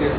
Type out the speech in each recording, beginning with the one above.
गया।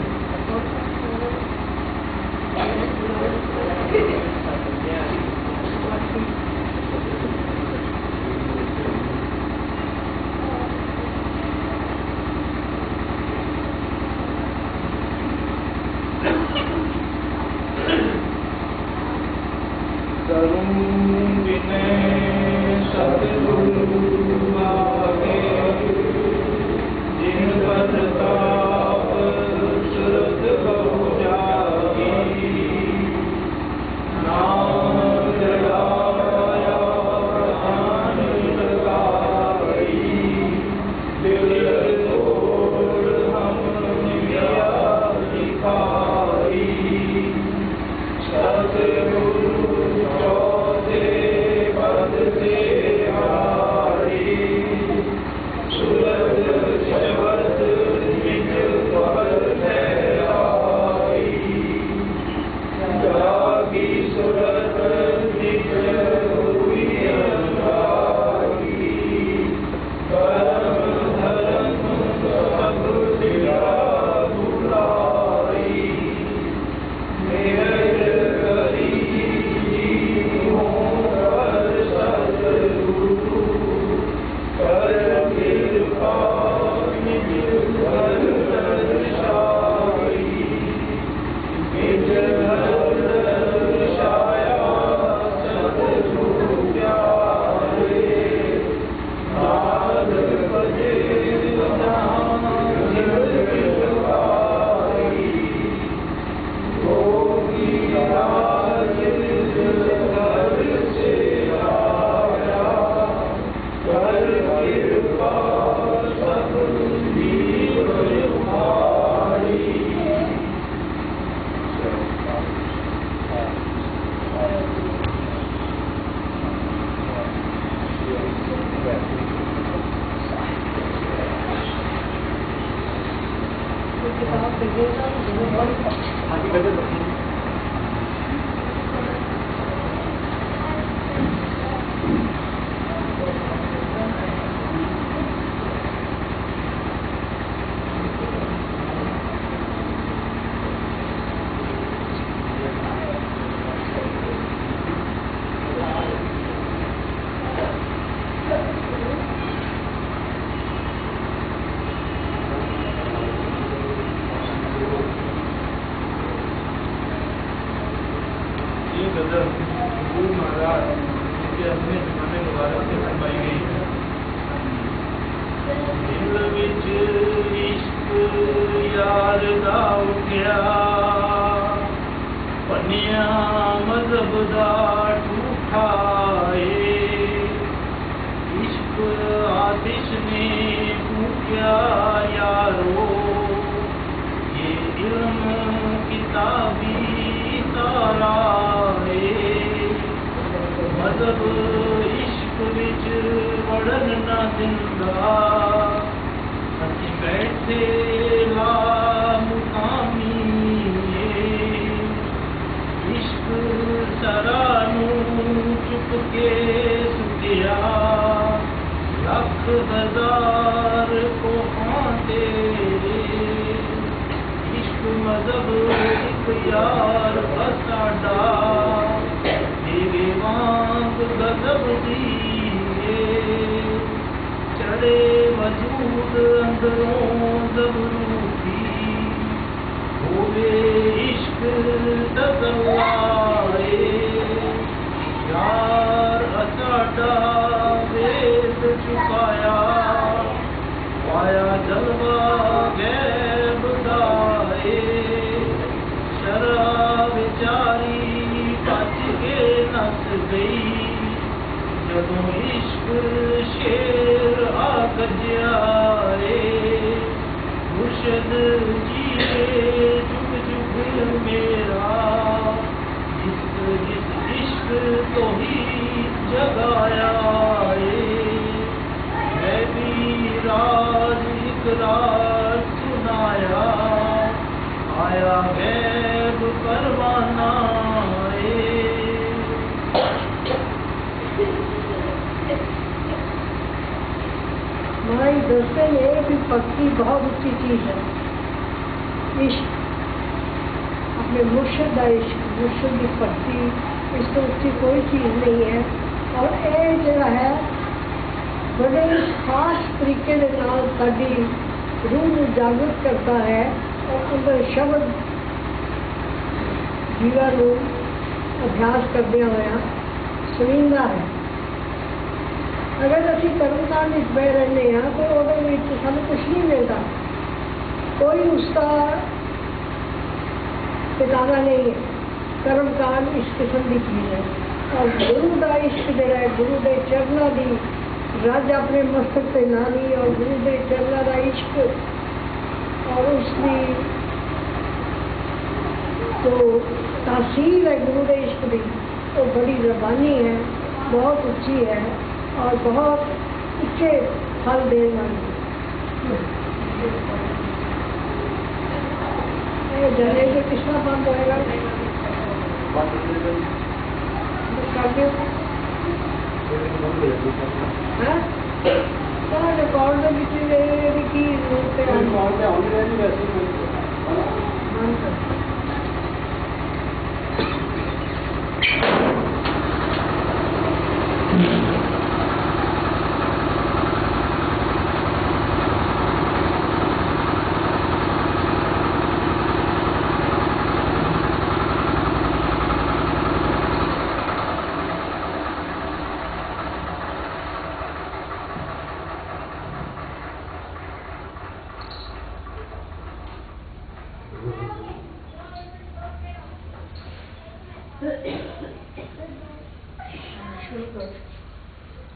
हमारी दर्शन ये है कि भक्ति बहुत अच्छी चीज है, इश्क, अपने मुर्शद का इश्क, मुर्शद की भक्ति, इस तो उसकी कोई चीज़ नहीं है। और ये जो है बड़े खास तरीके के नाल साडी रूह को जागृत करता है और अंदर शब्द जीवन को अभ्यास करदे होया सुनींदा है। अगर असी कर्मकांड में बह रहने हैं तो वो सानू कुछ नहीं मिलता, कोई उसका ठिकाना नहीं है। कर्मकांड इस किस्म की चीज़ है। और गुरु का इश्क जो है, गुरु के चरणों की रज अपने मस्तक से नानी और गुरु के चरणों का इश्क और उसकी जो तासीर है गुरु के इश्क की, वो बड़ी रबानी है, बहुत ऊँची है और बहुत ऊँचे फल देने वाली। जनरेटर कितना बंद होएगा? कर दो रिकॉर्ड की जरूरत है।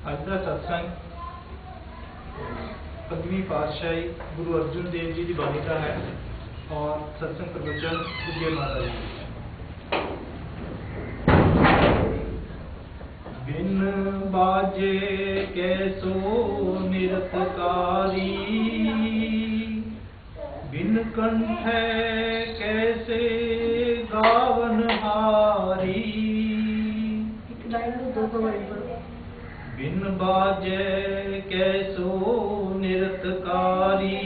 आज का सत्संग 15वीं पातशाही गुरु अर्जुन देव जी की बाणी का है और सत्संग प्रवचन पूज्य माता जी। बिन बाजे कैसो निरतकारी, बिन कंठ कैसे गावन हारी। बिन बाजे कैसो निरतकारी,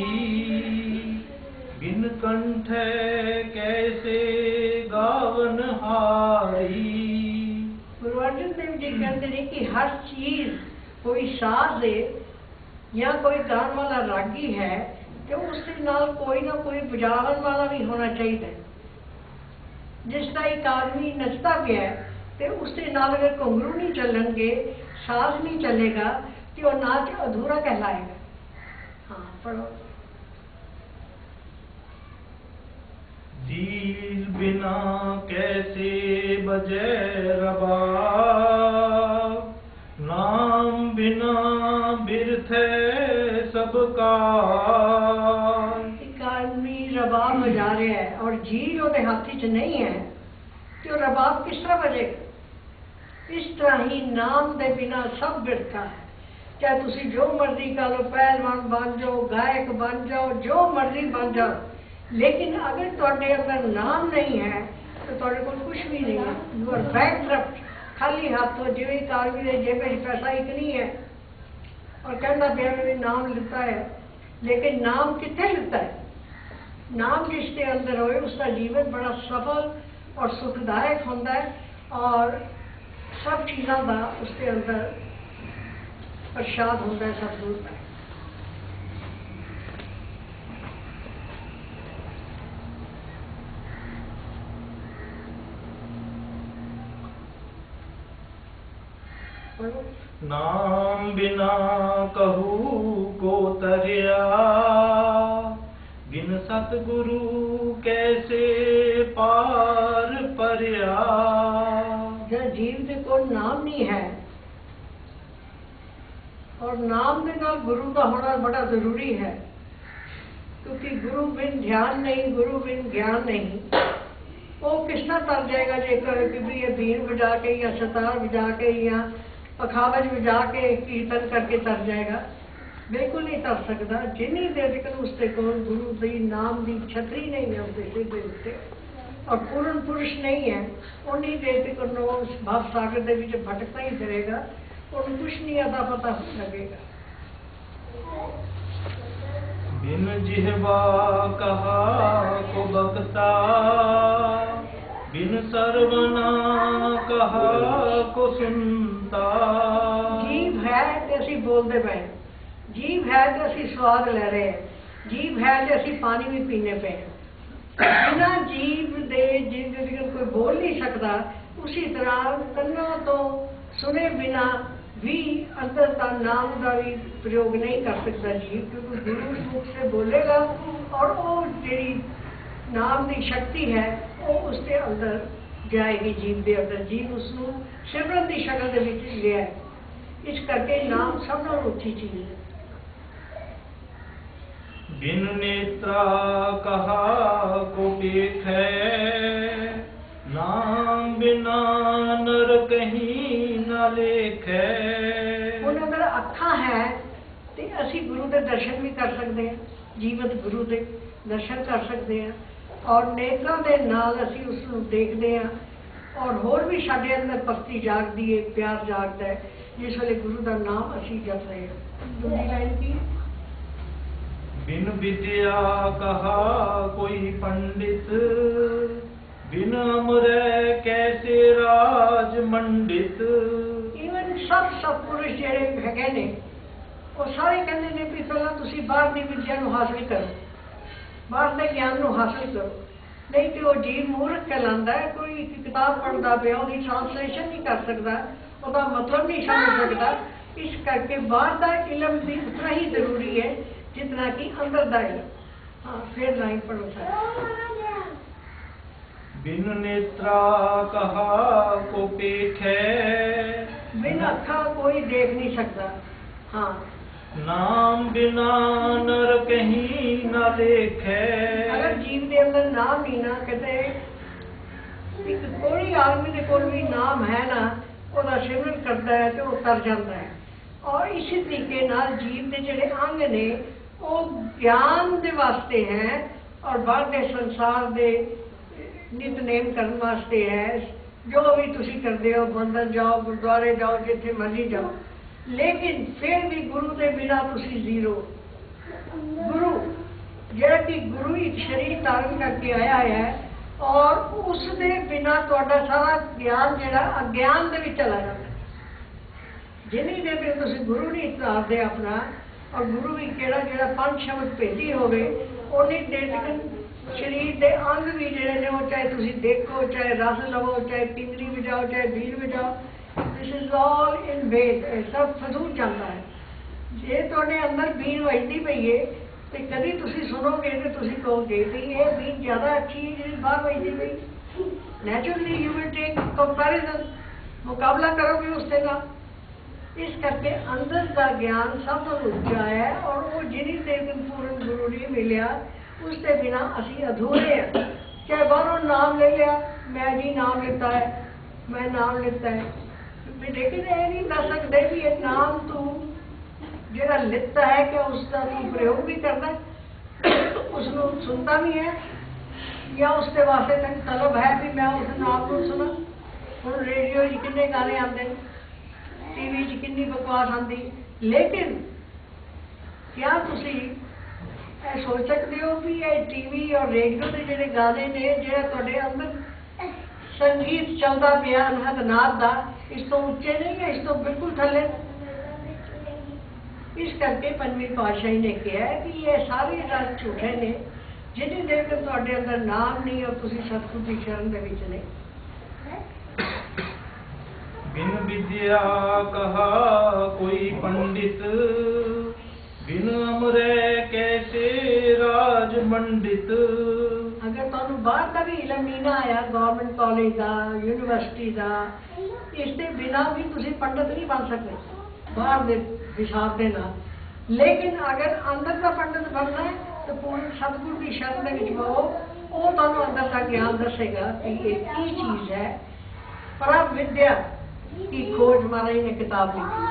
बिन कंठ कैसे गावन हारी। गुरु अर्जुन देव जी कहते हैं कि हर चीज, कोई साज है या कोई गान वाला रागी है तो उसके नाल कोई ना कोई बजावन वाला भी होना चाहिए। जिस तरह एक आदमी नचता गया है तो उसके नाल अगर घुंघरू नहीं चलनगे, साज नहीं चलेगा तो वह नाच अधूरा कहलाएगा। हाँ पढ़ो। दिल बिना कैसे बजे रबाब, नाम बिना बिरथ सबका। एक आदमी रबाब बजा रहा है और जीर उसके हाथ च नहीं है तो रबाब किस तरह बजेगा? इस तरह ही नाम के बिना सब बिरथा है। चाहे तुसी जो मर्जी कर लो, पहलवान बन जाओ, गायक बन जाओ, जो मर्जी बन जाओ, लेकिन अगर तुहाडे अंदर नाम नहीं है तो तुहाडे कोल कुछ भी नहीं है। यू आर बैंकरप्ट, खाली हाथों। जिवें एक आदमी के जेब में पैसा एक नहीं है और कहता पिया मैंने नाम लिता है, लेकिन नाम कितने लिता है? नाम जिसके अंदर होए उसका जीवन बड़ा सफल और सुखदायक होता है और सब चीज़ों का उसके अंदर प्रसाद होता है, सब दूर है। नाम बिना कहू को तरिया, बिन सतगुरु कैसे पार परिया। जब जीव के को नाम नहीं है और नाम के नाल गुरु का होना बड़ा जरूरी है, क्योंकि गुरु बिन ध्यान नहीं, गुरु बिन ज्ञान नहीं। वो किस तरह तर जाएगा जेकर कि भी ये बीन बजा के या सतार बजा के या पखावज बजा के कीर्तन करके तर जाएगा? बिल्कुल नहीं तर सकता। जिन्नी देर तक उसके कोल गुरु की नाम की छतरी नहीं है उसके सिर के उत्ते और पूर्ण पुरुष नहीं है, उन्नी देर तक उस भाव सागर के विच भटकता ही फिरेगा, उन्हें कुछ नहीं आता पता लगेगा। बिन जिह्वा कहा को बकता, बिन सरवना कहा को सुनता। जीभ है ते असी बोलते पे, जीभ है ते असी स्वाद ले रहे हैं, जीभ है ते असी पानी भी पीने पे। बिना जीभ दे जिंदगी कोई बोल नहीं सकता, उसी तरह कन्ना तो सुने बिना भी अंदर का नाम का भी प्रयोग नहीं कर सकता जीव, क्योंकि गुरु उस मुख से बोलेगा और वो जी नाम की शक्ति है वो उसके अंदर जाएगी, जीव के अंदर। जीव उसनों सिमरन की शक्ल के विच लिया है, इस करके नाम सब नाल उच्ची चीज है। बिन नेत्रा कहा को पेख है, नाम बिना नर कहीं न लेख है। उन अगर अखा है तो असी गुरु के दर्शन भी कर सकते हैं, जीवत गुरु के दर्शन कर सकते हैं, और नेत्रों के नाल असी उसनों देखते हैं, और होर भी साडे अंदर भक्ति जागदी है, प्यार जागदा है जिस वेले गुरु का नाम असी जप रहे हैं। दूसरी लाइन की, बिन विद्या कहा कोई पंडित, बिन अमरे कैसे राज मंडित। इवन सब सतपुरुष जेड़े हैगे ने वो सारे कहते ने भी पहला तुसी बाहर की विद्या नूं हासिल करो, बाहर के ज्ञान नूं हासिल करो, नहीं तो वो जीव मूर्ख कहलांदा है। कोई किताब पढ़ता पिया उसकी ट्रांसलेशन नहीं कर सकता, उसका मतलब नहीं समझ सकता। इस करके बाहर का इलम भी उतना ही जरूरी है जितना कि अंदर का इलम। हाँ, फिर लाइन पढ़ो सर। बिन नेत्रा कहा को पेख है, बिन अखा कोई देख नहीं सकता। हाँ, नाम बिना नर कहीं न लेख है। अगर जीव के अंदर नाम ही ना कहते, कोई आदमी के कोल भी नाम है ना, उसका सिमरन करता है तो वो तर जाता है। और इसी तरीके नाल जीव के जेडे अंग ने वो ज्ञान के वास्ते हैं और बाहर के संसार के नितनेम करने वास्ते है। जो भी तुसी करते हो, मंदिर जाओ, गुरुद्वारे जाओ, जिथे मर्जी जाओ, लेकिन फिर भी गुरु के बिना तुसी जीरो। गुरु जेड़ा कि गुरु एक शरीर धारण करके आया है और उसके बिना तुहाडा सारा ज्ञान जेड़ा अज्ञान दे विच चला जाता है। जिन्नी देर तक तुसी गुरु नहीं उतारते अपना, और गुरु भी केड़ा जेड़ा पंज शब्द भेजी होवे, उन्नी देर तक शरीर के अंग भी जेड़े ने वो चाहे तुसी देखो, चाहे रस लवो, चाहे पिंजरी बजाओ, चाहे बीन बजाओ, दिस इज ऑल इन वेद, सब फजूल चलता है। जे तुहाडे अंदर बीन वजदी पई है तो कभी तुसी सुनोगे तो तुसी कहोगे कि ये बीन ज्यादा अच्छी है जिहड़ी बाहर वजदी पई। Naturally you will take comparison, मुकाबला करोगे उसके नाल। इस करके अंदर का ज्ञान सब तो उच्चा है, और वो जिन्नी देर तक पूर्ण गुरु नहीं मिलिया उसके बिना असी अधूरे हैं। चाहे बाहरों नाम ले लिया, मैं जी नाम लेता है, मैं नाम लेता है, लेकिन ये नहीं दस सकते भी ये नाम तू जेड़ा लिता है क्या उसका तू प्रयोग भी करना, उसको सुनता भी है, या उसके वास्ते तक तलब है भी मैं उस नाम को सुना। हम रेडियो कितने गाने आते हैं, टीवी कितनी बकवास आती, लेकिन क्या तुसी ਇਹ सोच सकते हो भी ये टीवी और रेडियो के ਜਿਹੜੇ गाने ने ਜਿਹੜਾ ਤੁਹਾਡੇ अंदर संगीत चलता ਪਿਆ ਅਨਹਦ ਨਾਦ ਦਾ, इस तो ਉੱਚੇ नहीं है, इस तो बिल्कुल थल्ले। इस करके पंजवीं पातशाही ने कहा है कि ये सारे रस झूठे ने जिन्नी देर तक ਤੁਹਾਡੇ अंदर नाम नहीं और ਤੁਸੀਂ सतगुरु की शरण ਦੇ ਵਿੱਚ नहीं। बिन विद्या कहा कोई पंडित, बिन अमरे कैसे राज मंडित। अगर तुहानू बाहर का भी इलम नहीं ना आया, गवर्नमेंट कॉलेज का, यूनिवर्सिटी का, इसके बिना भी तुसी पंडित नहीं बन सकते बाहर के हिसाब के नाल। लेकिन अगर अंदर का पंडित बनना है तो पूर्ण सतगुरु की शरण में विचवाओ, वो तुहानू अंदर का ज्ञान दसेगा कि ये की चीज है। परम विद्या की खोज महाराज ने किताब लिखी,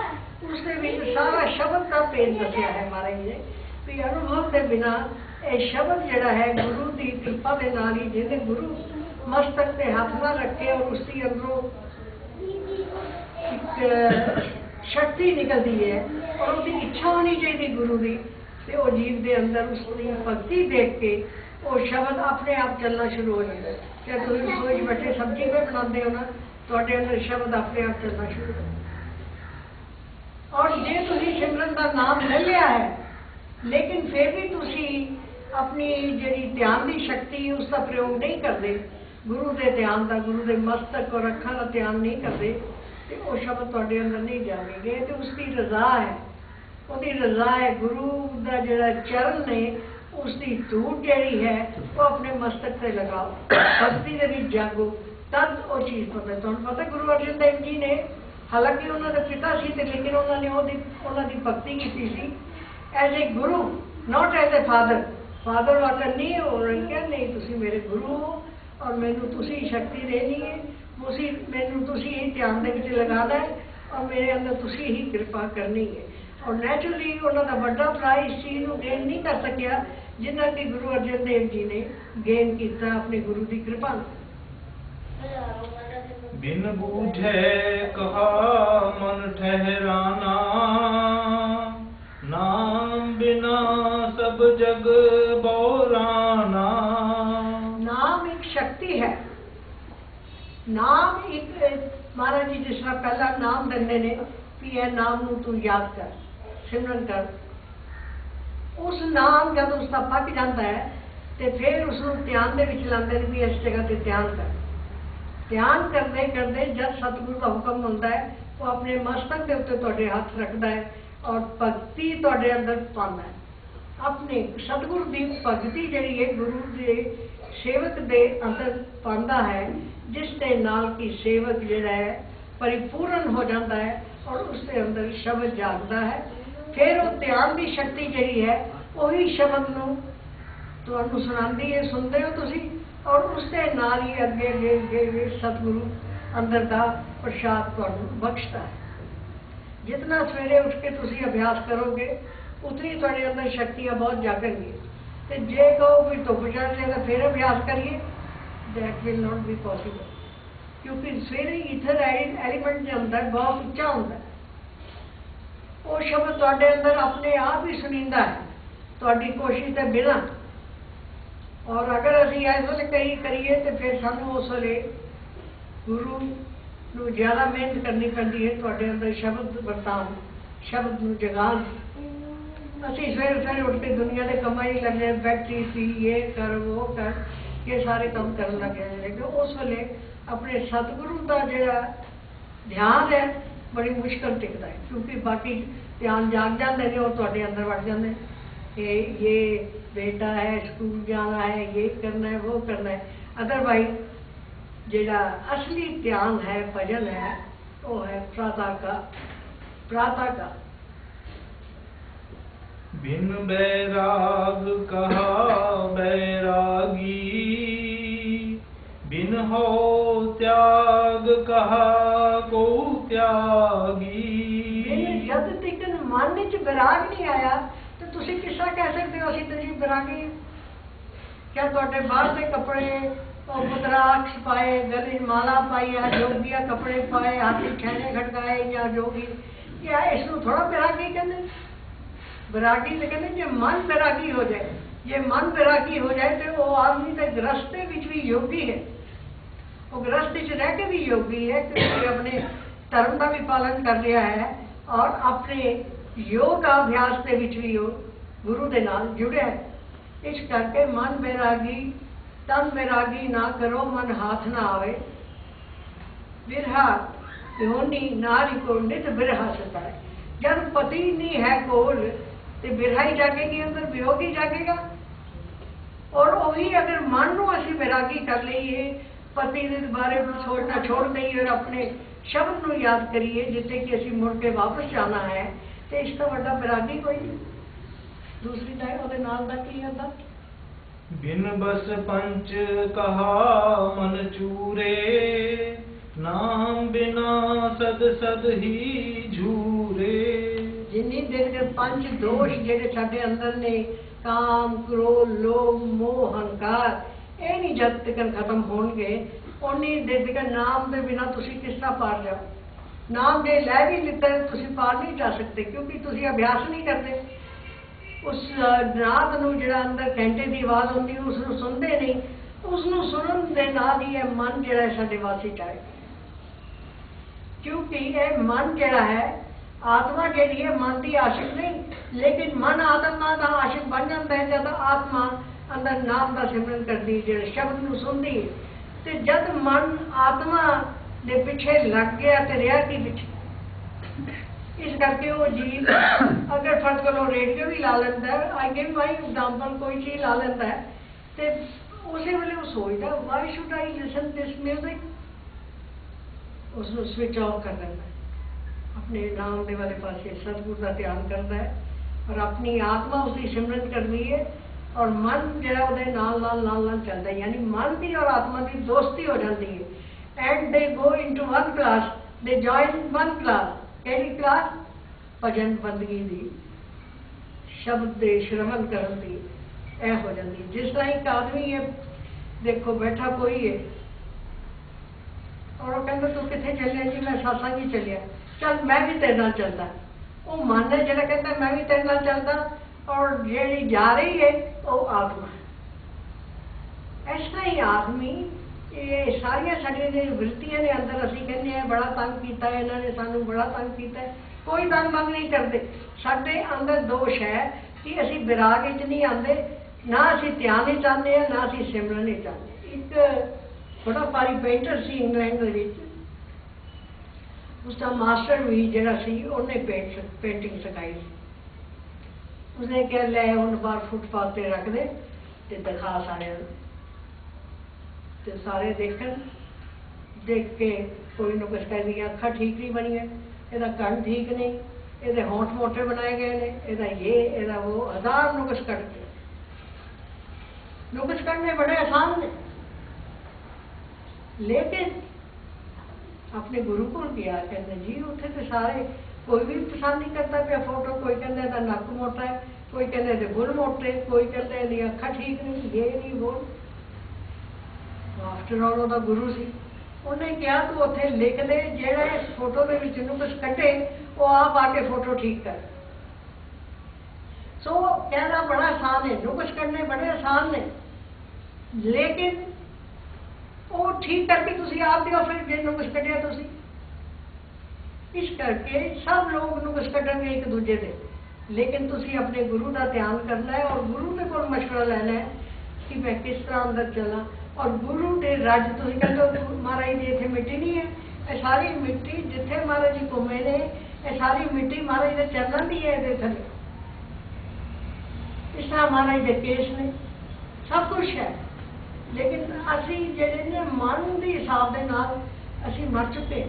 उसके विच सारा शब्द का भेद दसिया है महाराज ने भी अनुभव के बिना ये शब्द जिहड़ा है गुरु की कृपा के नाल ही, जिहने गुरु मस्तक पे हाथ ना रखे और उसकी अंदरों एक शक्ति निकलती है और उसकी इच्छा होनी चाहिए गुरु की ਤੇ ਉਹ ਜੀਵ ਦੇ ਅੰਦਰ ਉਸ ਦੀ ਭਗਤੀ ਦੇਖ ਕੇ ਉਹ ਸ਼ਬਦ ਆਪਣੇ ਆਪ ਚੱਲਣਾ ਸ਼ੁਰੂ ਹੋ ਜਾਂਦਾ ਹੈ। ਜੇ ਤੁਸੀਂ ਰਸੋਈ 'ਚ ਬੈਠੇ ਸਬਜ਼ੀ ਵੀ ਬਣਾਉਂਦੇ ਹੋ ਨਾ, ਤੁਹਾਡੇ ਅੰਦਰ ਸ਼ਬਦ ਆਪਣੇ ਆਪ ਚੱਲਣਾ ਸ਼ੁਰੂ ਹੋ ਜਾਂਦਾ। ਔਰ ਜੇ ਤੁਸੀਂ ਸਿਮਰਨ ਦਾ ਨਾਮ ਲੈ ਲਿਆ ਹੈ, ਲੇਕਿਨ ਫਿਰ ਵੀ ਤੁਸੀਂ ਆਪਣੀ ਜਿਹੜੀ ਧਿਆਨ ਦੀ ਸ਼ਕਤੀ ਉਸ ਦਾ ਪ੍ਰਯੋਗ ਨਹੀਂ ਕਰਦੇ, ਗੁਰੂ ਦੇ ਧਿਆਨ ਦਾ, ਗੁਰੂ ਦੇ ਮਸਤਕ ਔਰ ਅੱਖਾਂ ਦਾ ਧਿਆਨ ਨਹੀਂ ਕਰਦੇ, ਤੇ ਉਹ ਸ਼ਬਦ ਤੁਹਾਡੇ ਅੰਦਰ ਨਹੀਂ ਜਾਣਗੇ। ਤੇ ਉਸ ਦੀ ਰਜ਼ਾ ਹੈ, ਉਹਦੀ ਰਜ਼ਾ ਹੈ, ਗੁਰੂ ਦਾ ਜਿਹੜਾ ਚਰਨ ਨੇ ਉਸ ਦੀ ਧੂੜ ਜਿਹੜੀ ਹੈ ਉਹ ਆਪਣੇ ਮਸਤਕ ਤੇ ਲਗਾਓ, ਭਗਤੀ ਦੇ ਵਿੱਚ ਜਾਗੋ, ਤਦ ਉਹ ਚੀਜ਼ ਪਤਾ। ਤੁਹਾਨੂੰ ਪਤਾ ਗੁਰੂ ਅਰਜਨ ਦੇਵ ਜੀ ਨੇ, ਹਾਲਾਂਕਿ ਉਹਨਾਂ ਦੇ ਪਿਤਾ ਸੀ ਤੇ ਲੇਕਿਨ ਉਹਨਾਂ ਨੇ ਉਹਨਾਂ ਦੀ ਭਗਤੀ ਕੀਤੀ ਸੀ as a guru, not as a father. Father ਵਾਕਰ ਨਹੀਂ ਹੋ ਰਿਹਾ, ਨਹੀਂ ਤੁਸੀਂ ਮੇਰੇ ਗੁਰੂ ਹੋ ਔਰ ਮੈਨੂੰ ਤੁਸੀਂ ਸ਼ਕਤੀ ਦੇਣੀ ਹੈ, ਮੈਨੂੰ ਤੁਸੀਂ ਹੀ ਧਿਆਨ ਦੇ ਵਿੱਚ ਲਗਾਉਣਾ ਹੈ ਔਰ ਮੇਰੇ ਅੰਦਰ ਤੁਸੀਂ ਹੀ ਕਿਰਪਾ ਕਰਨੀ ਹੈ। ਔਰ ਨੈਚੁਰਲੀ ਉਹਨਾਂ ਦਾ ਵੱਡਾ ਭਰਾ ਇਸ ਚੀਜ਼ ਨੂੰ ਗੇਨ ਨਹੀਂ ਕਰ ਸਕਿਆ ਜਿੰਨਾ ਕਿ ਗੁਰੂ ਅਰਜਨ ਦੇਵ ਜੀ ਨੇ ਗੇਨ ਕੀਤਾ ਆਪਣੀ ਗੁਰੂ ਦੀ ਕਿਰਪਾ ਨਾਲ। बिन बूझे कहा मन ठहराना, नाम बिना सब जग बौराना। नाम एक शक्ति है। नाम एक महाराज जी जिस तरह पहला नाम देंगे ने भी यह नाम नू तू याद कर, सिमरन कर। उस नाम जब उसका पक जाता है तो फिर उसको ध्यान दे विच लांदे ने भी इस जगह ते ध्यान कर। ध्यान करते करते जब सतगुरु का हुक्म होता है वो अपने मस्तक के उत्ते तुहाडे हाथ रखता है और भगती तुहाडे अंदर पाता है। अपने सतगुरु की भगती जिहड़ी है गुरु के सेवक के अंदर पाता है, जिस दे नाल की सेवक जिहड़ा है परिपूर्ण हो जाता है और उसके अंदर शब्द जागता है। फिर वो ध्यान की शक्ति जिहड़ी है वही शब्द नूं तुहानूं सुणांदी है, सुनते हो तुसीं, और उसके नाल ही अगे अगे अगे सतगुरु अंदर का प्रसाद तुहानूं बख्शता है। जितना सवेरे उठ के तुसीं अभ्यास करोगे उतनी तुहाडे अंदर शक्तियां बहुत जागणगी। तो जे कहो भी धुप चढ़ जाए तो फिर अभ्यास करिए, that will not be possible, क्योंकि सवेरे ईथर एलीमेंट जो होंदा है बहुत उच्चा होंदा है। वो शब्द तुहाडे अंदर अपने आप ही सुनींदा है तुहाडी कोशिश के बिना। और अगर असी इस वे करिए तो फिर सानू उस वे गुरु नूं ज़्यादा मेहनत करनी पैंदी है तुहाडे अंदर शब्द वरतान, शब्द नूं जगान। असी सवेरे सवेरे उठ के दुनिया के कामां ही लगे, फैक्ट्री सी, ये कर वो कर, ये सारे काम करन लग गए। लेकिन उस वे अपने सतगुरु का जिहड़ा ध्यान है बड़ी मुश्किल टिकता है, क्योंकि बाकी ध्यान जाग जाते हैं और तुहाडे अंदर वड़ जाते हैं कि ये बेटा है, स्कूल जाना है, ये करना है, वो करना है। अदरवाइज जिहड़ा असली ध्यान है, भजन है, वो है प्रातः का। प्रातः का बिन बैराग कहा बैरागी, बिन हो त्याग कहा को त्यागी। जब तक मन च बैराग नहीं आया तो तुसी किस तरह कह सकते हो असी तो जी बैरागी। क्या तुहाडे बाहर के कपड़े रुद्राक्ष पाए, गले माला पाई है, जोगिया कपड़े पाए, हाथी छेने खड़काए या जोगी, क्या इसको थोड़ा बैरागी कहते? बैरागी तो कहते जो मन बैरागी हो जाए, ये मन बैरागी हो जाए तो वो आदमी तो गृहस्थे विच भी योगी है, वो गृहस्थ च रह के भी योगी है, क्योंकि अपने धर्म का भी पालन कर रहा है और अपने योग अभ्यास के विच भी वो गुरु के नाल जुड़े है। इस करके मन बैरागी तन बैरागी ना करो, मन हाथ ना आवे। बिरहा योनी नारी को नित बिरहा सताए। जब पति नहीं है कोल तो बिरहा ही जागेगी, अंदर वियोग ही जागेगा। और वही अगर मन को असी बैरागी कर लीए, पति के बारे में सोचना छोड़ दईए और अपने शब्द को याद करिए जिससे कि असी मुड़ के वापस जाना है, तो इसका बड़ा बैरागी कोई नहीं। दूसरी लाइन ਉਹਦੇ ਨਾਲ ਦਾ ਕੀ ਹੁੰਦਾ? बिन बस पंच कहा मन चूरे, नाम बिना सद सद ही झूरे। जिन्नी देर के पंच दोष जेडे साडे अंदर ने, काम क्रोध लोभ मोह हंकार, ये नहीं जब तक खत्म होंगे उन्नी देर तक नाम के बिना तुसी किस तरह पार जाओ। नाम दे लै भी लिता है तुसी पार नहीं जा सकते, क्योंकि तुसी अभ्यास नहीं करते। उस नाद नूं जिहड़ा अंदर घंटे की आवाज़ आउंदी उसनूं सुनते नहीं, उसनूं सुनन दे नाल ही यह मन जिहड़ा साडे वासी च आए, क्योंकि यह मन जिहड़ा है आत्मा जिहड़ी है मन की आशिक नहीं, लेकिन मन आत्मा का आशिक बन जाता है जब आत्मा अंदर नाम का सिमरन करती जो शब्द नूं सुनती है। तो जब मन आत्मा के पिछे लग गया तो रहा की पिछे, इस करके वो जीव अगर फर्ज करो रेडियो भी ला लेंदा है, आई गिव माई एग्जाम्पल, कोई चीज़ ला लेंदा है तो उस वेले वो सोचता why should I listen this music, उसको स्विच ऑफ कर देता है, अपने नाम के वाले पासे सतगुरु का ध्यान करता है और अपनी आत्मा उसकी सिमरन करती है और मन जो नाल चलता है, यानी मन की और आत्मा की दोस्ती हो जाती है। And they go into one class, they join one class, केड़ी क्लास? भजन बंदगी दी, शब्द दे श्रवण करन दी ए हो जाती है। जिस तरह एक आदमी है देखो बैठा कोई है और वो कहता तू कितने चलिया जी, मैं सत्संग ही चलिया, चल मैं भी तेरे नाल चलता, वो मन है जो कहता मैं भी तेरे नाल चलता और जी जा रही है वो आत्मा है। ऐसा ही आदमी ये सारिया साड़िया जो वृत्तियां ने अंदर असी कहने हैं बड़ा तंग किया है, इन्होंने सानू बड़ा तंग किया है, कोई तंग मंग नहीं करते। साडे अंदर दोष है कि असी विराग च नहीं आते, ना असी ध्यान ही चाहते हैं, ना असी सिमरन ही चाहते। एक बड़ा भारी पेंटर सी इंग्लैंड दे विच, उसका मास्टर भी जिहड़ा सी उन्हें पेंटिंग सिखाई सी। उसने कहा लै हुण बाहर फुटपाथ पर रख दे ते दिखा सारे, तो सारे देखन, देख के कोई न कुछ कह दिया अखा ठीक नहीं बनी है, ਇਹਦਾ ਕੰਨ ठीक नहीं, ਇਹਦੇ होंठ मोटे बनाए गए ने, ਇਹਦਾ ये ਇਹਦਾ वो, हजार नुकस कटते। नुकस कटने बड़े आसान ने, लेकिन अपने गुरु को किया कहते जी उत्थे तो सारे कोई भी पसंद नहीं करता पे फोटो, कोई कहता है नक मोटा है, कोई कहते हैं बुल मोटे, कोई कहते हैं अखा ठीक नहीं, ये नहीं वो। आफ्टर ऑल ਉਹਦਾ गुरु सी, उन्हें कहा तू उत्थे लिख दे जेड़ा इस फोटो के विच नुकस कटे वो आप आके फोटो ठीक कर। सो कहना बड़ा आसान है, नुकस कटने बड़े आसान ने, लेकिन वो ठीक करके तुसी आप दिओ फिर जे नुकस कटिया तुसी। इस करके सब लोग नुकस कटणगे एक दूजे दे, लेकिन तुसी अपने गुरु का ध्यान करना है और गुरु के कोल मशवरा लेना है कि मैं किस तरह अंदर चला। और गुरु के रज तुम कहते महाराज जी इतने मिट्टी नहीं है, ये सारी मिट्टी जिथे महाराज जी घूमे ने ये सारी मिट्टी महाराज के चरणों की है, ये थले इस तरह महाराज के केस ने सब कुछ है। लेकिन असी जेडे ने मन के हिसाब के नाल असी मर चुके,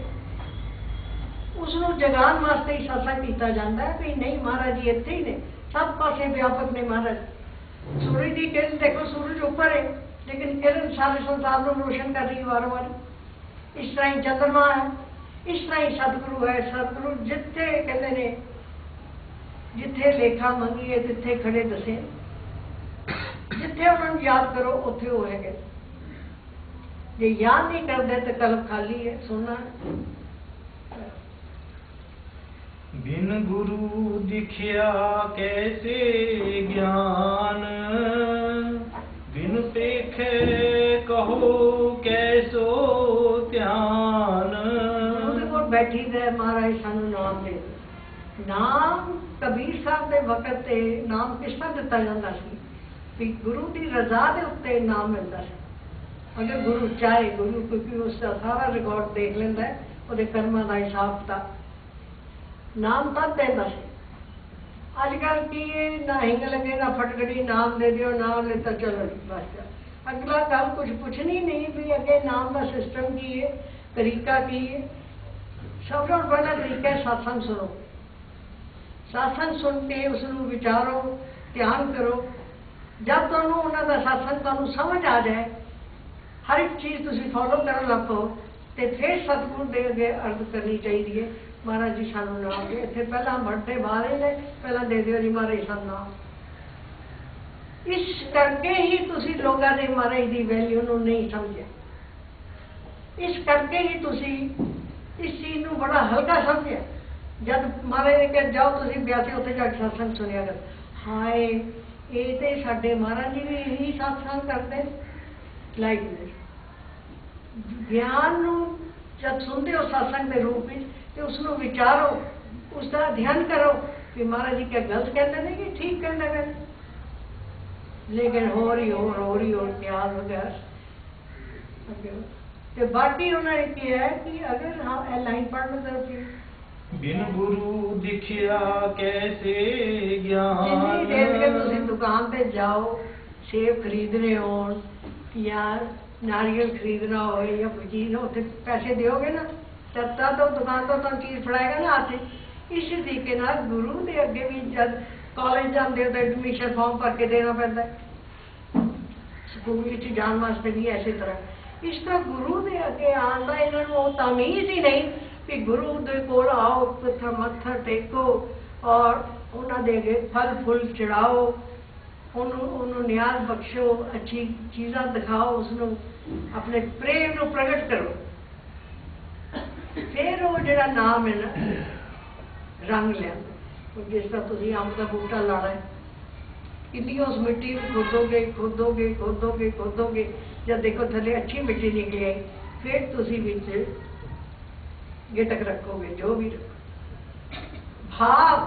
उसनों जगान वास्ते ही सत्संग किया जाता है भी नहीं महाराज जी इत्थे ही ने, सब पासे व्यापक ने महाराज। सूरज की किरण देखो, सूरज ऊपर है लेकिन किरण सारे संसार को रोशन कर रही वारों वारी। इस तरह ही चंद्रमा है, इस तरह ही सतगुरु है। सतगुरु जिथे कहते ने जिथे लेखा मंगीए तिथे खड़े दसे, जिथे उन्होंने याद करो उत्थे वो है। जे याद नहीं करते तो कलम खाली है, सोना है। बिन गुरु दिखिया कैसे ज्ञान, बिन पेखे कहो कैसो ध्यान। बैठी दे महाराज सानू नाम दे। नाम कबीर साहब के वक्त ते नाम किस तरह दिता जाता सी कि गुरु की रजा के उत्ते नाम मिलता है। अगर गुरु चाहे, गुरु क्योंकि उसका सारा रिकॉर्ड देख लेंदा है, उसके कर्मां का हिसाब किताब, नाम तब देता है। अजकल की ना हिंग लगे ना फटकड़ी, नाम दे दियो, नाम लेता चलो बस। अगला गल कुछ पूछनी नहीं भी अगे नाम का सिस्टम की है, तरीका की है। सब तो पहला तरीका है सत्संग सुनो, सत्संग सुन के उसनों विचारो, ध्यान करो। जब तुहानू उन्होंने सत्संग तुहानू समझ आ जाए, हर एक चीज़ तुसी फॉलो कर लगो, तो फिर सतगुरु दे अगे अर्ज करनी चाहिए महाराज जी सानू नाम दे। इतने पहला बढ़ते बाहर ने पहला दे दियो जी महाराज सानू नाम। इस करके ही तुसी लोगों ने महाराज की वैल्यू नू नहीं समझा, इस करके ही तुसी इस चीज़ नू बड़ा हल्का समझा। जब महाराज ने कहा जाओ तुसी ब्यासी उत्थे जाके सत्संग सुनिया कर, हाय ये तो साडे महाराज जी भी यही सत्संग करते लाइक ज्ञान नूं जब सुनते हो सत्संग के रूप में तो उसनों विचारो, उसका अध्ययन करो कि महाराज जी क्या गलत कहते हैं कि ठीक कहते हैं, लेकिन हो रही और ख्याल वगैरह। तो बाकी उन्होंने किया है कि अगर हाँ ए लाइन पढ़ लो जरा प्लीज। बिन गुरु दिखिया कैसे ज्ञान। जिन्नी देर के तुम दुकान पे जाओ सेब खरीदने हो या नारियल खरीदना हो या कोई चीज हो तो पैसे दोगे ना, तब तो दुकान तो चीज फड़ाएगा ना हाथ। इस तरीके ना गुरु के अगे भी जब कॉलेज जाते हो तो एडमिशन फॉर्म भर के देना पैदा है, स्कूल जाने वास्ते भी इसी तरह। इस तरह गुरु के अगे आने का इन्होंने तमीज ही नहीं कि गुरु के कोल आओ, मत्था टेको और उन्होंने अगे फल फुल चढ़ाओ, उन्होंने न्याज बख्शो, अच्छी चीज़ा दिखाओ, उसनों अपने प्रेम को प्रगट करो, फिर वो जो नाम है ना रंग लिया। जिस तरह तुम अंब का बूटा लाना है, कितनी उस मिट्टी खोदोगे खोदोगे खोदोगे खोदोगे, जब देखो थले अच्छी मिट्टी निकली आई, फिर तुम बिच गिटक रखोगे, जो भी रखो। भाव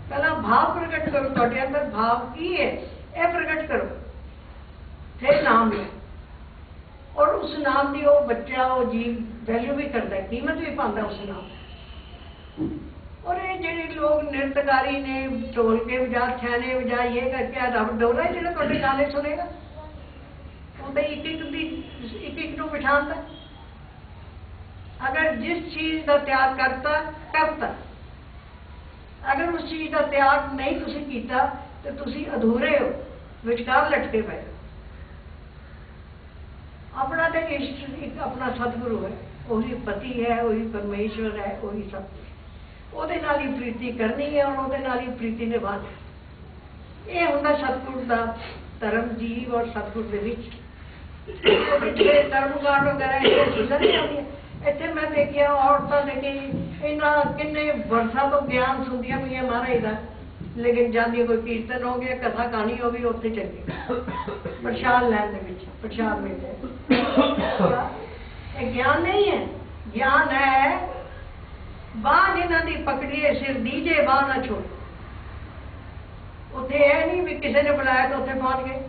पहला भाव प्रकट करो, तुहाडे अंदर भाव की है यह प्रकट करो, फिर नाम लो। और उस नाम की वो बच्चा वो जीव वैल्यू भी करता है, कीमत भी पाता उस नाम। और ये जेडे लोग नृत्यकारी ने ढोल के बजा छाने बजा ये करके रब डोरा है जो तुहाडे गाने सुनेगा, वो तो एक नूं पछाणदा। अगर जिस चीज का त्याग करता, अगर उस चीज का त्याग नहीं तुसी कीता तो तुसी अधूरे हो, विचकार लटके पे। अपना तो इष्ट एक अपना सतगुरु है, वही पति है, वही परमेश्वर है, वही सब ਉਹਦੇ ਨਾਲ ही प्रीति करनी है और ਉਹਦੇ ਨਾਲ ही प्रीति निभानी। ये ਹੁੰਦਾ सतगुरु का धर्म जीव और सतगुरु के विच कर्मकांड वगैरह ये चीज़ां नहीं आउंदियां। इत्थे मैं देखिया औरतां देखे इन्ना किन्ने वर्षां तो ज्ञान सुनदियां पईयां महाराज दा, लेकिन जांदी कोई कीर्तन हो गया, कथा कहानी हो गई, उत्थे चली प्रसाद लैण दे विच प्रसाद मिलदे। ये ज्ञान नहीं है, ज्ञान है बाह जिन्हां दी पकड़िए सिर दीजे बाह ना छोड़। उत्थे यह नहीं भी किसी ने बुलाया तो उत्थे पहुंच गए,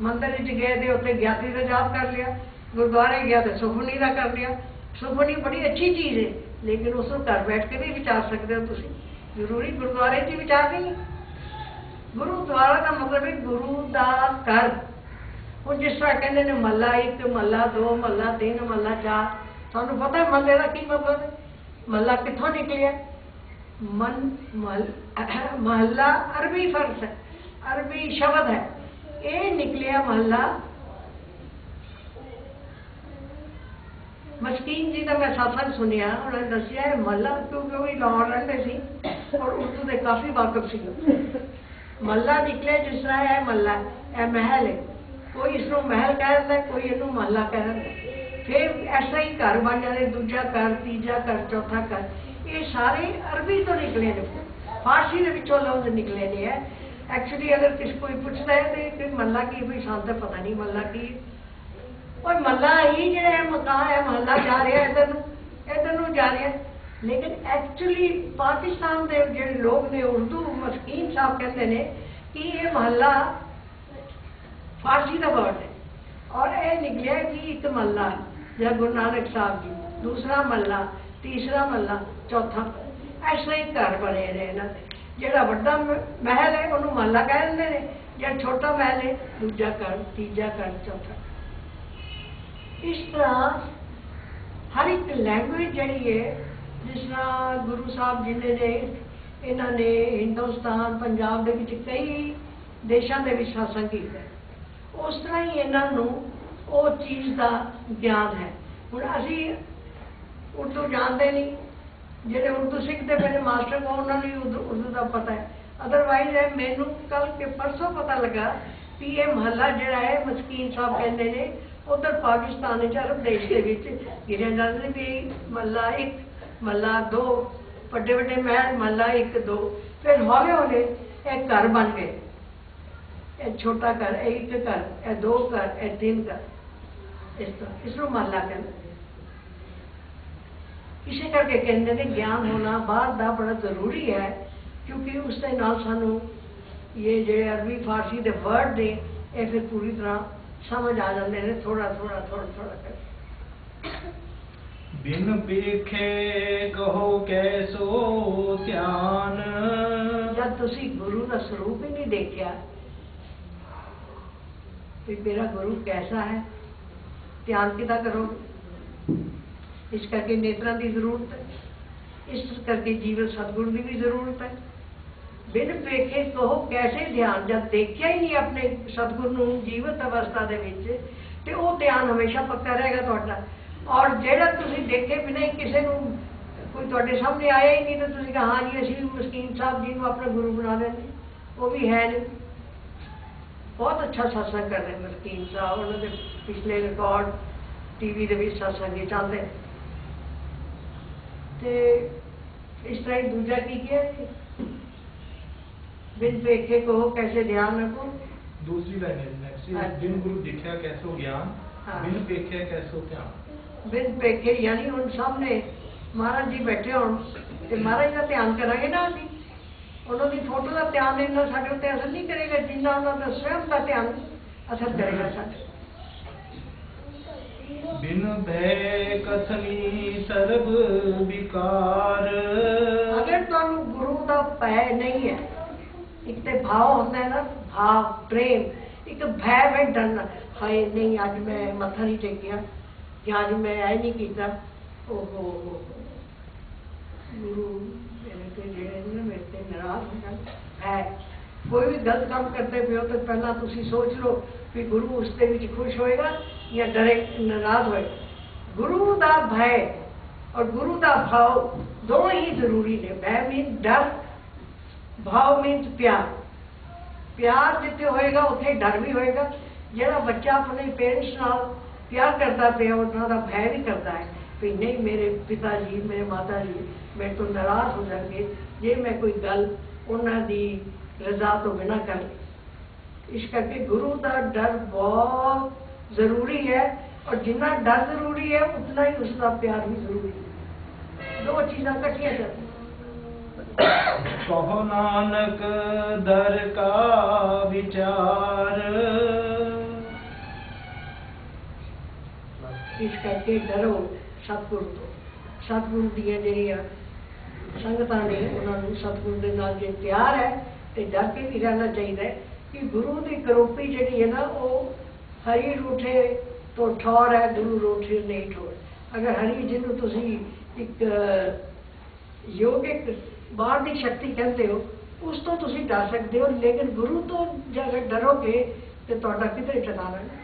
मंदिर गए थे उत्थे ज्ञाति का जाप कर लिया, गुरुद्वारे गया तो सुखमनी का कर लिया। सुखमनी बड़ी अच्छी चीज़ है, लेकिन उसको घर बैठ के भी विचार सकते हो तुसी, जरूरी गुरुद्वारे च विचार नहीं। गुरुद्वारा का मतलब है गुरु का घर। हुण जिस तरह कहते हैं महला 1 महला 2 महला 3 महला 4, सानू पता है महले का की मतलब है। महला कितों निकलिया? महला अरबी फर्ज है, अरबी शब्द है, ये निकलिया महला। मस्कीन जी का मैं सत्संग सुनिया, उन्होंने दसिया महला क्योंकि वही लाहौर रहते सी और उर्दू के काफ़ी वाकफ सी। महला निकले जिस तरह है महला है महल है, कोई इसनों महल कह दिंदा, कोई इनू महला कह दिंदा। फिर ऐसा ही घर बन जाते, दूजा घर, तीजा घर, चौथा घर। ये सारे अरबी तो निकले ने, फारसी के विचों लफ्ज निकले ने है। एक्चुअली अगर किसी कोई पूछता है तो महला की कोई सान तो पता नहीं महला की, और महला ही जो है मकान है, महला जा रहा है इधर नूं जा रहा है। लेकिन एक्चुअली पाकिस्तान के जो लोग ने उर्दू मस्कीन साहब कहते हैं कि ये महला फारसी का वर्ड है और यह निकलिया कि एक महला या गुरु नानक साहब जी, दूसरा महला, तीसरा महला, चौथा। ऐसा ही घर बने ने इन्हों के। जो बड़ा महल है उन्होंने महला कह देंगे ने, जो छोटा महल है दूजा घर, तीजा घर, चौथा। इस तरह हर एक लैंग्वेज जी है, जिस तरह गुरु साहब जिन्हें ने इन्होंने हिंदुस्तान पंजाब के विच कई देशों के विच सत्संग किया, उस तरह ही इन्हों वो चीज़ का ज्ञान है। हुण असी उर्दू जानते नहीं, जेडे उर्दू सीखते मेरे मास्टर को उन्होंने उर्दू का पता है। अदरवाइज है मैनू कल के परसों पता लगा कि ये महला जोड़ा है मस्कीन साहब कहते हैं उधर पाकिस्तान अरब देश के गिरिया जाते भी महला 1 महला 2, बड़े बड़े महल महला 1 2। फिर हौले हौले ਇਹ ਘਰ ਬਣ ਗਏ। ਇਹ ਛੋਟਾ ਘਰ, ਇਹ ਇੱਕ ਘਰ, ਇਹ ਦੋ ਘਰ, ਇਹ ਤਿੰਨ ਘਰ, ਇਸ ਤਰ੍ਹਾਂ ਇਸਨੂੰ ਮਹੱਲਾ ਕਹਿੰਦੇ। ਇਸੇ ਕਰਕੇ ਕਹਿੰਦੇ ਨੇ ਗਿਆਨ ਹੋਣਾ ਬਾਹਰ ਦਾ ਬੜਾ ਜ਼ਰੂਰੀ ਹੈ, ਕਿਉਂਕਿ ਉਸ ਦੇ ਨਾਲ ਸਾਨੂੰ ਇਹ ਜਿਹੜੇ ਅਰਬੀ ਫਾਰਸੀ ਦੇ ਵਰਡ ਨੇ ਇਹ ਫਿਰ ਪੂਰੀ ਤਰ੍ਹਾਂ ਸਮਝ ਆ ਜਾਂਦੇ ਨੇ, ਥੋੜਾ ਥੋੜਾ ਕਰਕੇ। बिन पेखे कहो कैसो ध्यान। जब तुसी गुरु का स्वरूप ही नहीं देखा तो मेरा गुरु कैसा है, ध्यान किदा करोगे? इस करके नेत्रों की जरूरत है, इस करके जीवन सतगुरु की भी जरूरत है। बिन पेखे कहो कैसे ध्यान, जब देखा ही नहीं अपने सतगुरु नूं जीवित अवस्था दे विच ते वो ध्यान हमेशा पक्का रहेगा तुहाडा। और जेड़ा तुसी देखे बिना ही किसी को कोई तुहाडे सामने आया ही नहीं तो तुसी कहा हाँ जी असीं मस्कीन साहब जी को अपना गुरु बना लेंगे, वो भी है नहीं। बहुत अच्छा सत्संग कर रहे मस्कीन साहब, उन्होंने पिछले रिकॉर्ड टीवी के भी सत्संग चलते। तो इस तरह ही दूजा की किया, बिन पेखे कहो कैसे ध्यान रखो। दूसरी लाइन है नेक्स्ट, बिन गुरु दिखा कैसो ज्ञान, बिन पेखे कैसो ध्यान। बिन पेखे यानी हम सामने महाराज जी बैठे हो तो महाराज का ध्यान करांगे ना, अभी उन्होंने फोटो का ध्यान इन्ना साढ़े उत्ते असर नहीं करेगा जिन्ना उन्होंने स्वयं का ध्यान असर करेगा साढ़े। बिन भय कथनी सर्व विकार। अगर तुहानू गुरु का भय नहीं है, एक तो भाव होता है ना, भाव प्रेम, एक भय में डरना, हाय नहीं अज मैं मत्था नहीं टेकिया या अज मैं ऐ नहीं किया, ओहो गुरु मेरे ते जेड़े ने मेरे ते नाराज हो जाते है। कोई भी गलत काम करते पे हो तो पहला तुसी सोच लो कि गुरु उसके विच खुश होएगा या डरे नाराज होएगा। गुरु का भय और गुरु का भाव दोनों ही जरूरी ने। भय मीन डर, भाव मीन प्यार। प्यार जिथे होएगा उत्थे डर भी होएगा। जेड़ा बच्चा अपने पेरेंट्स नाल प्यार करता पे उन्होंने भय भी करता है कि नहीं मेरे पिताजी मेरे माता जी मेरे तो नाराज हो जाएंगे जे मैं कोई गल उन्होंने रजा तो बिना कर। इस करके गुरु का डर बहुत जरूरी है, और जितना डर जरूरी है उतना ही उसका प्यार भी जरूरी है। दो चीज़ां इकट्ठियां चलती। कहो नानक दर का विचार। इस करके डरो सतगुरु तो। सतगुरु दियां जिहड़ियां संगतां ने उन्होंने सतगुरु के नाल जे प्यार है तो डर के भी रहना चाहिए कि गुरु की करोपी जिहड़ी है ना वो हरी रूठे तो ठौर है, गुरु रूठे नहीं ठौर। अगर हरी जिन्हों तुसी एक योगिक बाहर की शक्ति कहते हो उस तो तुसी डर सकते हो, लेकिन गुरु तो अगर डरोगे तो तुहाडा किधरे ठिकाना है।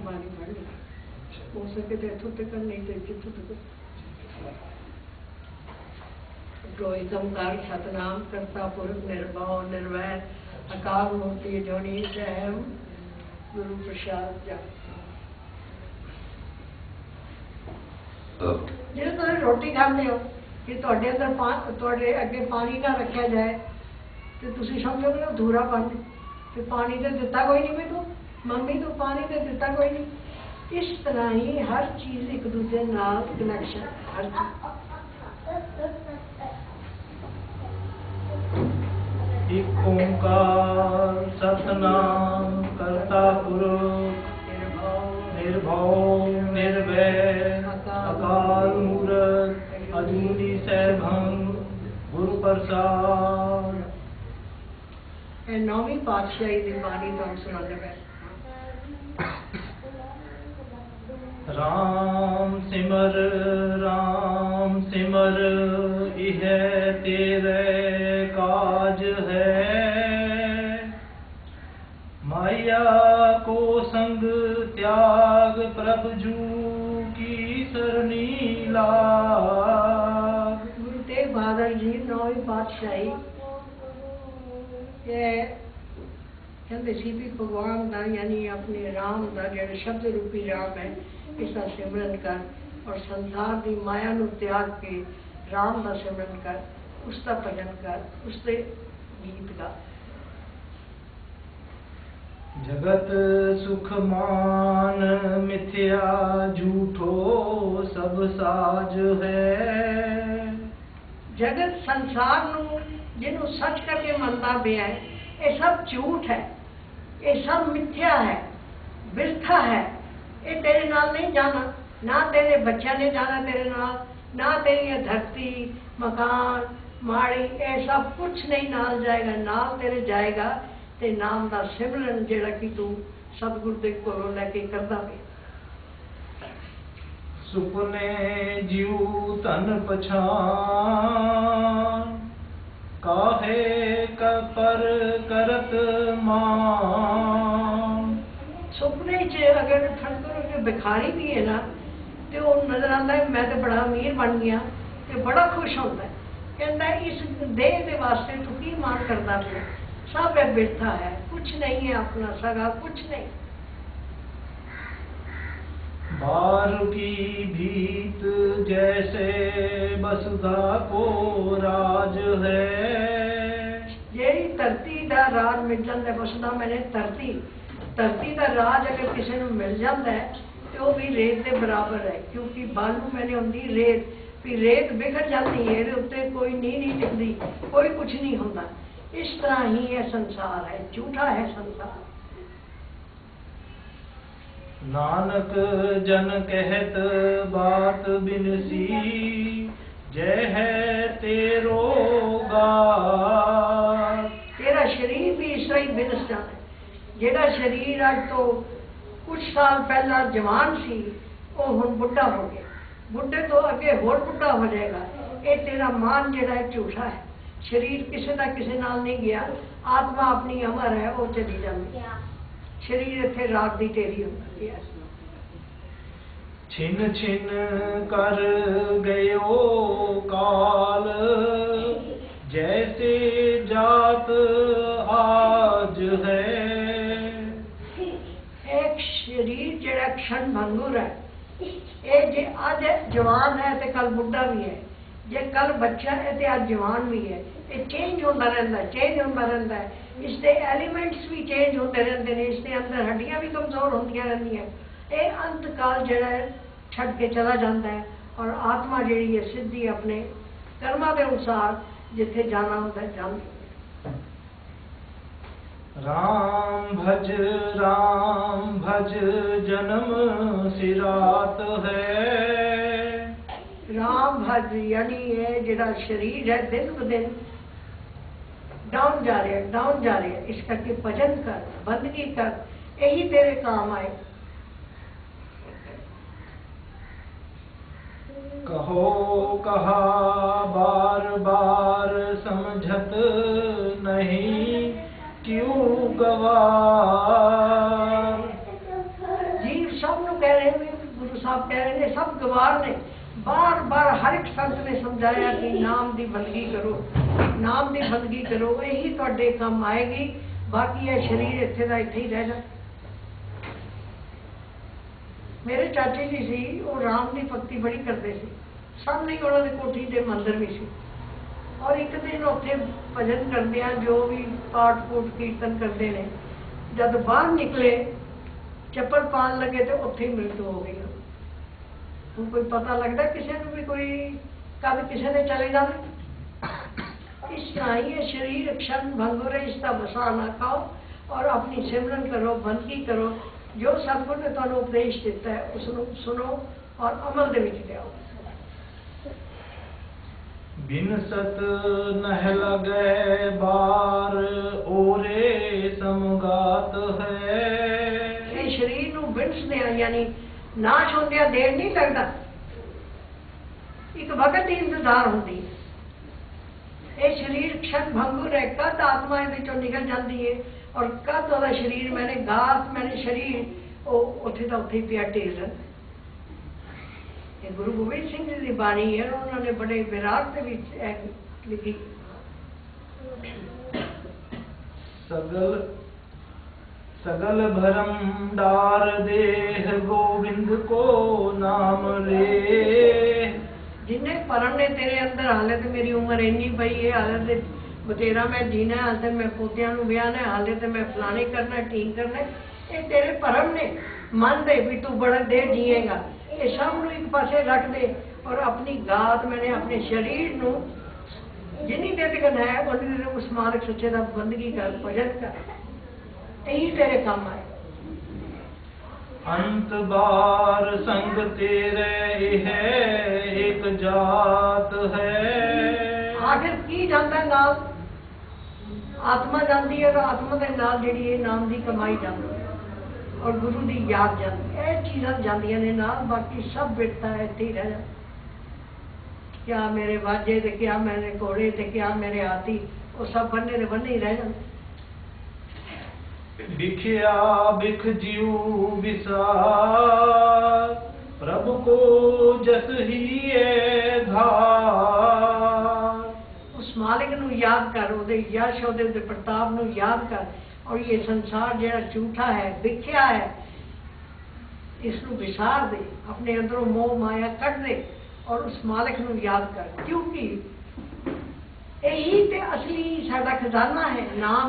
बानी पढ़ ली हो सके तो इतों तक, नहीं तो जितों तक। गोइकमकार सतनाम करता पुरख निर्भव निर्वैर अकाल मूर्ति जोनी सहम गुरु प्रसाद जा। जो तुम रोटी खाते हो कि तुहाडे अंदर तुहाडे अगे पानी ना रखा जाए तो तुसी समझोगे ना अधूरा पानी, तो पानी तो दिता कोई नहीं मैं मम्मी तो पानी तो दिता कोई नहीं। इस तरह ही हर चीज एक दूसरे नाल कनैक्शन, हर चीज। एक ओंकार सतनाम करता पुरख निर्भव निर्वैर अकाल मूरत अजूनी सैभं गुरु प्रसाद। नौवीं पातशाही की बाणी तुहानूं सुणाने मैं। राम सिमर इह तेरे काज है। माया को संग त्याग प्रभु जू की सरनी लाग। गुरु तेग बहादुर जी नौवीं पातशाही ਇਹ ਕਹਿੰਦੇ ਸੀ ਵੀ ਭਗਵਾਨ ਦਾ ਯਾਨੀ ਆਪਣੇ ਰਾਮ ਦਾ ਜਿਹੜਾ ਸ਼ਬਦ ਰੂਪੀ ਰਾਮ ਹੈ ਇਸ ਦਾ ਸਿਮਰਨ ਕਰ ਔਰ ਸੰਸਾਰ ਦੀ ਮਾਇਆ ਨੂੰ ਤਿਆਗ ਕੇ ਰਾਮ ਦਾ ਸਿਮਰਨ ਕਰ, ਉਸ ਦਾ ਭਜਨ ਕਰ, ਉਸ ਦੇ ਗੀਤ ਗਾ। जगत सुख मान मिथ्या झूठो सब साज है। जगत संसार ਨੂੰ ਜਿਹਨੂੰ ਸੱਚ ਕਰਕੇ ਮੰਨਦਾ ਪਿਆ ਹੈ, ਇਹ ਸਭ ਝੂਠ ਹੈ, ਇਹ ਸਭ ਮਿੱਥਿਆ ਹੈ, ਬਿਰਥਾ ਹੈ। ਇਹ ਤੇਰੇ ਨਾਲ ਨਹੀਂ ਜਾਣਾ, ਨਾ ਤੇਰੇ ਬੱਚਿਆਂ ਨੇ ਜਾਣਾ ਤੇਰੇ ਨਾਲ, ਨਾ ਤੇਰੀ ਇਹ ਧਰਤੀ ਮਕਾਨ ਮਾੜੀ, ਇਹ ਸਭ ਕੁਛ ਨਹੀਂ ਨਾਲ ਜਾਏਗਾ। ਨਾਲ ਤੇਰੇ ਜਾਏਗਾ ਤੇ ਨਾਮ ਦਾ ਸਿਮਰਨ ਜਿਹੜਾ ਕਿ ਤੂੰ ਸਤਿਗੁਰ ਦੇ ਕੋਲੋਂ ਲੈ ਕੇ ਕਰਦਾ ਪਿਆ। ਸੁਪਨੇ ਜਿਉ ਤਨ ਪਛਾਨ ਕਾਹੇ ਕਪਰ ਕਰਤ ਮਾਨ। ਸੁਪਨੇ 'ਚ ਅਗਰ ਠੰਡਰ ਕੇ ਭਿਖਾਰੀ ਵੀ ਹੈ ਨਾ ਤੇ ਉਹ ਨਜ਼ਰ ਆਉਂਦਾ ਹੈ ਮੈਂ ਤਾਂ ਬੜਾ ਅਮੀਰ ਬਣ ਗਿਆ ਤੇ ਬੜਾ ਖੁਸ਼ ਹੁੰਦਾ ਹੈ। ਕਹਿੰਦਾ ਇਸ ਦੇਹ ਦੇ ਵਾਸਤੇ ਤੂੰ ਕੀ ਮਾਨ ਕਰਦਾ ਪਿਆ, सब एक बिरथा है, कुछ नहीं है अपना सगा, कुछ नहीं। बार की भीत जैसे वसुधा को राज है। जेड़ी धरती दा राज मिल जाता है, वसुधा मैंने धरती दा राज अगर किसी को मिल जाता है तो वो भी रेत के बराबर है, क्योंकि बालू मैंने होंगी रेत, भी रेत बिखर जाती है, उत्ते कोई नींह नहीं टिकती, कोई कुछ नहीं होता। इस तरह ही ये संसार है, झूठा है संसार। नानक जन कहत बात बिनसी जय है तेरो गात। तेरा शरीर भी इस तरह ही बिनस जाता है। जेड़ा शरीर आज तो कुछ साल पहला जवान सी वो हुण बुढ़ा हो गया, बुढ़े तो अगे होर बुढ़ा हो जाएगा। ये तेरा मान जेड़ा है झूठा है। शरीर किसी का किसी नाल नहीं गया, आत्मा अपनी अमर है, वो चली जाती। शरीर इत्थे रात दी ढेरी होंदी है। छिन छिन कर गयो काल जैसे जात आज है। एक शरीर जेड़ा क्षण भंगुर है, ये जे आज जवान है तो कल बुढ़ा भी है, जे कल बच्चा है तो आज जवान भी है। ये चेंज होता रहता है, चेंज होता रहता है। इसके एलीमेंट्स भी चेंज होते रहते हैं, इसके अंदर हड्डियां भी कमजोर होती रहती हैं। ये अंत काल जड़ा है छड़ के चला जाता है और आत्मा जी है सीधी अपने कर्मा के अनुसार जिथे जाना होता है जाती। राम भज जन्म सिरात है। राम भज यानी ये जिहड़ा शरीर है दिन ब दिन डाउन जा रहा है, डाउन जा रहा है। इस करके भजन कर, बंदगी कर, यही तेरे काम आए। कहो कहा बार बार समझत नहीं क्यों गवार। जीव सब नु कह रहे हैं, गुरु साहब कह रहे हैं, सब गवार ने। बार बार हर एक संत ने समझाया कि नाम की बंदगी करो, नाम की बंदगी करो, यही तुहाडे काम आएगी। बाकी यह शरीर इत्थे दा इत्थे ही रह जाए। मेरे चाचे जी सी, वो राम की भगती बड़ी करते सी, सामने उन्होंने कोठी के मंदिर भी सी। और एक दिन उत्थे भजन करते हैं, जो भी पाठ पूठ कीर्तन करते हैं, जब बाहर निकले चप्पल पान लगे तो उत्थे ही मृत्यु हो गई। ਹੁਣ कोई पता लगता किसी को भी, कोई कब किसी ने चले जाना। इस तरह ही ये शरीर क्षण भंगुर है, इसका बसा ना खाओ और अपनी सिमरन करो, बंदगी करो। जो सतगुर ने तुहानू उपदेश दिता है उसनू सुनो और अमल दे विच लियाओ। बिन सत नह लगे बार ओरे समगात है। ये शरीर नू बिनसदे यानी नाश होंदिया देर नहीं लगता, एक वक्त ही इंतजार होती है। ये शरीर क्षण भंगुर है, कद आत्मा इहदे निकल जाती है और कद वह शरीर मैंने गात मैंने शरीर उत्थे दा उत्थे पिया ढेर। ये गुरु गोबिंद सिंह जी की बाणी है, उन्होंने बड़े विराट के विच लिखी। सगल सगल भरम डार देह गोविंद को नाम ले। जिन्हें परम ने तेरे अंदर हाले तो मेरी उम्र इन्नी पई है, हाले ते बतेरा मैं जीना, हाले ते मैं पोतियां नूं ब्याहना, हाले ते मैं फलाने करना ठीक करना। ये तेरे परम ने, मन दे भी तू बड़ा देर जिएगा। ये सब नूं एक पासे रख दे और अपनी गात मैंने अपने शरीर नूं जिन्नी देर तक है उन्नी देर उस मालिक सच्चे दा बंदगी कर, भजन कर, यही तेरे काम आए। अंत बार संग तेरे है एक जात है। आखिर की जाता नाल आत्मा जाती है, तो आत्मा के नाल जिहड़ी ये नाम की कमाई जाती है और गुरु की याद जाती है। ये चीज़ां जांदियां ने नाल, बाकी सब बिरता है इत्थे ही रह जाता। क्या मेरे वाजे ते क्या मेरे घोड़े ते क्या मेरे हाथी, वो सब बन्ने दे बन्ने ही रह जाते। बिखिया बिख जीव विसार, प्रभु को जस ही है धार। उस मालिक नूं याद कर, उहदे यश उहदे प्रताप नूं याद कर। और ये संसार जिहड़ा झूठा है, बिखिया है, इसनूं विसार दे, अपने अंदरों मोह माया कट दे और उस मालिक नूं याद कर। क्योंकि यही ते असली साडा खजाना है, नाम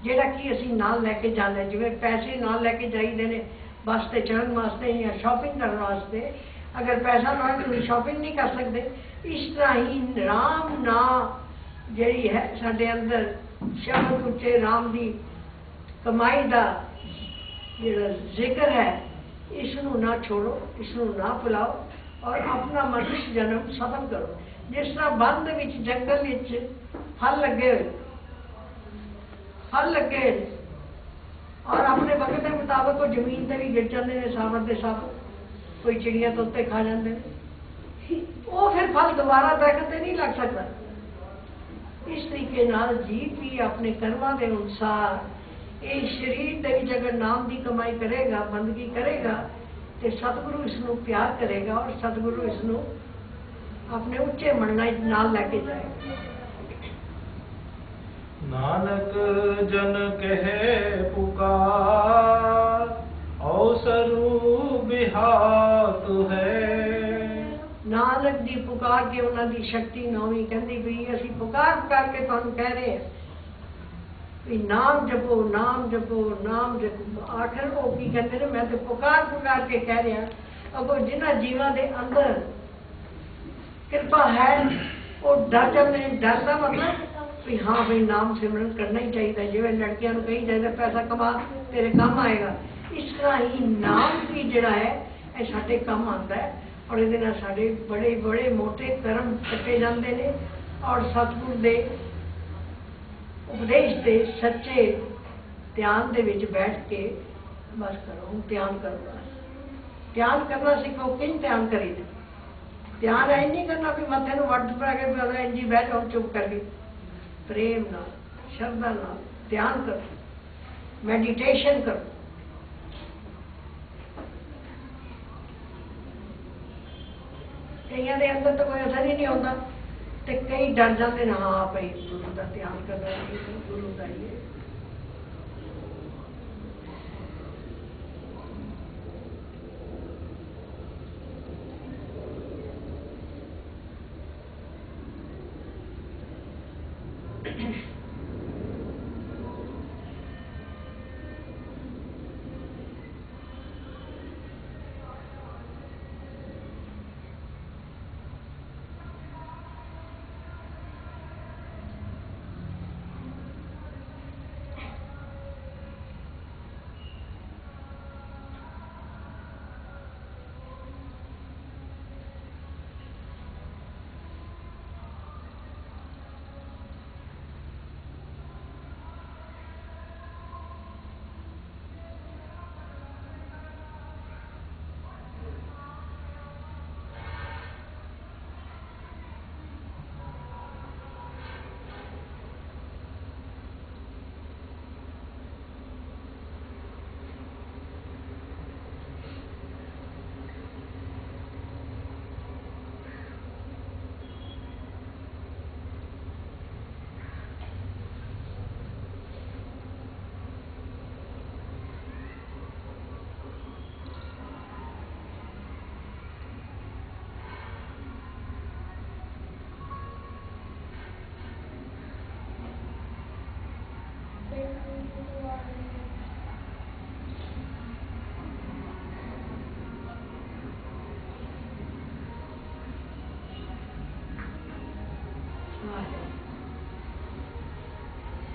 ਜਿਹੜਾ ਕਿ ਅਸੀਂ ਨਾਲ ਲੈ ਕੇ ਜਾਂਦੇ। ਜਿਵੇਂ ਪੈਸੇ ਨਾਲ ਲੈ ਕੇ ਜਾਈਦੇ ਨੇ ਬੱਸ ਤੇ ਚੜ੍ਹਨ ਵਾਸਤੇ ਜਾਂ ਸ਼ਾਪਿੰਗ ਕਰਨ ਵਾਸਤੇ, ਅਗਰ ਪੈਸਾ ਨਾ ਹੋਵੇ ਤਾਂ ਸ਼ਾਪਿੰਗ ਨਹੀਂ ਕਰ ਸਕਦੇ। ਇਸ ਤਰ੍ਹਾਂ ਹੀ ਰਾਮ ਨਾਂ ਜਿਹੜੀ ਹੈ ਸਾਡੇ ਅੰਦਰ ਸ਼ਬਦ ਉੱਚੇ ਰਾਮ ਦੀ ਕਮਾਈ ਦਾ ਜਿਹੜਾ ਜ਼ਿਕਰ ਹੈ, ਇਸ ਨੂੰ ਨਾ ਛੋੜੋ, ਇਸ ਨੂੰ ਨਾ ਭੁਲਾਓ ਔਰ ਆਪਣਾ ਮਨੁੱਖ ਜਨਮ ਸਫਲ ਕਰੋ। ਜਿਸ ਤਰ੍ਹਾਂ ਵਨ ਦੇ ਵਿੱਚ ਜੰਗਲ ਵਿੱਚ ਫਲ ਲੱਗੇ ਹੋਏ, फल लगे और अपने वक्त के मुताबिक वो जमीन से भी गिर जाते हैं, साबर के साबर, कोई चिड़िया तो उत्ते खा जाते हैं, वो फिर फल दोबारा दरख्त ते नहीं लग सकता। इस तरीके नाल जीव भी अपने कर्मां के अनुसार ये शरीर के विच अगर नाम की कमाई करेगा, बंदगी करेगा, तो सतगुरु इसनूं प्यार करेगा और सतगुरु इसनूं अपने उच्चे मनना नाल लैके जाएगा। नानक जन कहे पुकार, अवसरु बिहात है। नानक दी पुकार के उन्हां दी शक्ति नौवीं कहंदी भी असीं पुकार पुकार के तुहानूं कह रहे हैं भी नाम जपो, नाम जपो, नाम जपो। आखिर वो की कहते हैं, मैं तो पुकार पुकार के कह रहा। अगो जिन्हां जीवां दे अंदर कृपा है वो डर जाते हैं। डर का मतलब भी हाँ भाई नाम सिमरन करना ही चाहिए। जिवें लड़कियां नूं कही जाए पैसा कमा तेरे काम आएगा, इस तरह ही नाम भी जिहड़ा है ये साडे काम आंदा है और इहदे नाल साडे बड़े बड़े मोटे कर्म कटे जाते हैं और सतगुर दे उपदेश दे सच्चे ध्यान दे विच बैठ के बस करो, ध्यान करो। ध्यान करना सीखो। किन ध्यान करीदा? ध्यान ऐ नहीं करना भी मत्थे नूं वट पा के पता इंज ही बैठ जाओ चुप करके। प्रेम नाल, श्रद्धा नाल ध्यान करो, मेडिटेशन करो। कईयां दे अंदर तो कोई असर ही नहीं होता, तो कई डर जाते हैं। हाँ भाई गुरु का ध्यान करना, गुरु का ये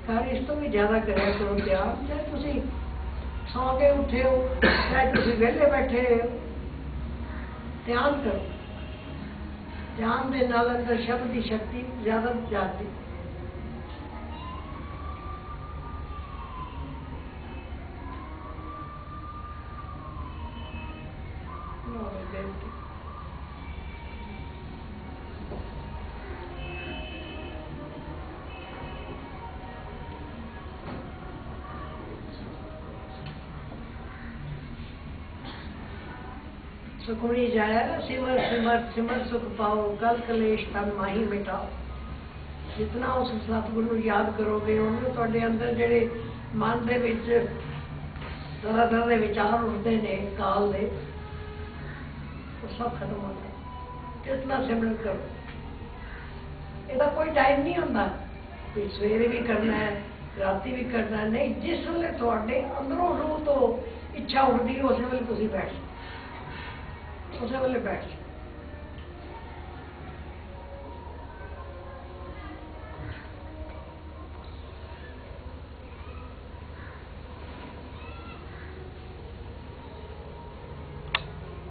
ਘਰ ਇਸ ਤੋਂ ਵੀ ਜ਼ਿਆਦਾ ਕਰਿਆ ਕਰੋ ਧਿਆਨ। ਚਾਹੇ ਤੁਸੀਂ ਸੌਂ ਕੇ ਉੱਠੇ ਹੋ, ਚਾਹੇ ਤੁਸੀਂ ਵਿਹਲੇ ਬੈਠੇ ਹੋ, ਧਿਆਨ ਕਰੋ। ਧਿਆਨ ਦੇ ਨਾਲ ਅੰਦਰ ਸ਼ਬਦ ਦੀ ਸ਼ਕਤੀ ਜ਼ਿਆਦਾ ਜਾਂਦੀ। सुखुणी जाया सिमर सिमर सिमर सुख पाओ, कल कलेश तन माही मिटाओ। जितना उस सतगुरु ਨੂੰ याद करोगे ਉਹਨੂੰ ਤੁਹਾਡੇ ਅੰਦਰ ਜਿਹੜੇ ਮਨ ਦੇ ਵਿੱਚ ਤਰ੍ਹਾਂ ਤਰ੍ਹਾਂ ਦੇ ਵਿਚਾਰ ਉੱਠਦੇ ਨੇ ਕਾਲ ਦੇ, ਉਹ ਸਭ ਖਤਮ ਹੋ ਜਾਏ। ਕਿਤਨਾ ਸਿਮਰਨ ਕਰੋ। ਇਹਦਾ ਕੋਈ ਟਾਈਮ ਨਹੀਂ ਹੁੰਦਾ ਵੀ ਸਵੇਰੇ ਵੀ ਕਰਨਾ ਹੈ, ਰਾਤੀ ਵੀ ਕਰਨਾ ਨਹੀਂ। ਜਿਸ ਵੇਲੇ ਤੁਹਾਡੇ ਅੰਦਰੋਂ ਰੂਹ ਤੋਂ ਇੱਛਾ ਉੱਠਦੀ, ਉਸੇ ਵੇਲੇ ਤੁਸੀਂ ਬੈਠ ਜਾਓ, ਉਸੇ ਵੇਲੇ ਬੈਠ ਜਾਓ।